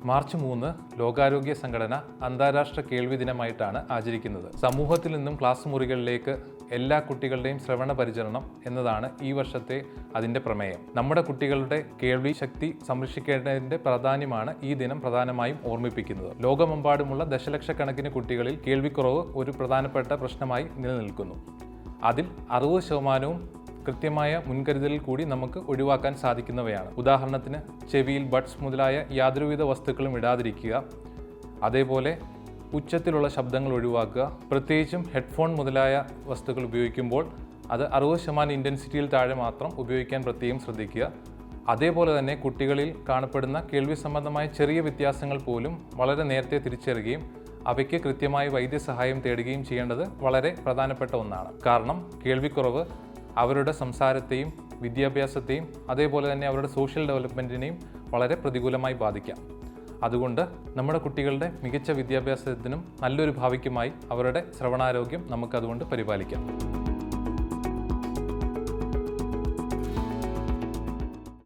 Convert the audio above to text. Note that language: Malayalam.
മാർച്ച് 3 ലോകാരോഗ്യ സംഘടന അന്താരാഷ്ട്ര കേൾവി ദിനമായിട്ടാണ് ആചരിക്കുന്നത്. സമൂഹത്തിൽ നിന്നും ക്ലാസ് മുറികളിലേക്ക് എല്ലാ കുട്ടികളുടെയും ശ്രവണ പരിചരണം എന്നതാണ് ഈ വർഷത്തെ അതിൻ്റെ പ്രമേയം. നമ്മുടെ കുട്ടികളുടെ കേൾവി ശക്തി സംരക്ഷിക്കേണ്ടതിൻ്റെ പ്രാധാന്യമാണ് ഈ ദിനം പ്രധാനമായും ഓർമ്മിപ്പിക്കുന്നത്. ലോകമെമ്പാടുമുള്ള ദശലക്ഷക്കണക്കിന് കുട്ടികളിൽ കേൾവിക്കുറവ് ഒരു പ്രധാനപ്പെട്ട പ്രശ്നമായി നിലനിൽക്കുന്നു. അതിൽ 60% കൃത്യമായ മുൻകരുതലിൽ കൂടി നമുക്ക് ഒഴിവാക്കാൻ സാധിക്കുന്നവയാണ്. ഉദാഹരണത്തിന് ചെവിയിൽ ബഡ്സ് മുതലായ യാതൊരുവിധ വസ്തുക്കളും ഇടാതിരിക്കുക, അതേപോലെ ഉച്ചത്തിലുള്ള ശബ്ദങ്ങൾ ഒഴിവാക്കുക, പ്രത്യേകിച്ചും ഹെഡ്ഫോൺ മുതലായ വസ്തുക്കൾ ഉപയോഗിക്കുമ്പോൾ അത് 60% ഇൻറ്റൻസിറ്റിയിൽ താഴെ മാത്രം ഉപയോഗിക്കാൻ പ്രത്യേകം ശ്രദ്ധിക്കുക. അതേപോലെ തന്നെ കുട്ടികളിൽ കാണപ്പെടുന്ന കേൾവി സംബന്ധമായ ചെറിയ വ്യത്യാസങ്ങൾ പോലും വളരെ നേരത്തെ തിരിച്ചറിയുകയും അവയ്ക്ക് കൃത്യമായ വൈദ്യസഹായം തേടുകയും ചെയ്യേണ്ടത് വളരെ പ്രധാനപ്പെട്ട ഒന്നാണ്. കാരണം കേൾവിക്കുറവ് അവരുടെ സംസാരത്തെയും വിദ്യാഭ്യാസത്തെയും അതേപോലെ തന്നെ അവരുടെ സോഷ്യൽ ഡെവലപ്മെൻറ്റിനെയും വളരെ പ്രതികൂലമായി ബാധിക്കാം. അതുകൊണ്ട് നമ്മുടെ കുട്ടികളുടെ മികച്ച വിദ്യാഭ്യാസത്തിനും നല്ലൊരു ഭാവിക്കുമായി അവരുടെ ശ്രവണാരോഗ്യം നമുക്കതുകൊണ്ട് പരിപാലിക്കാം.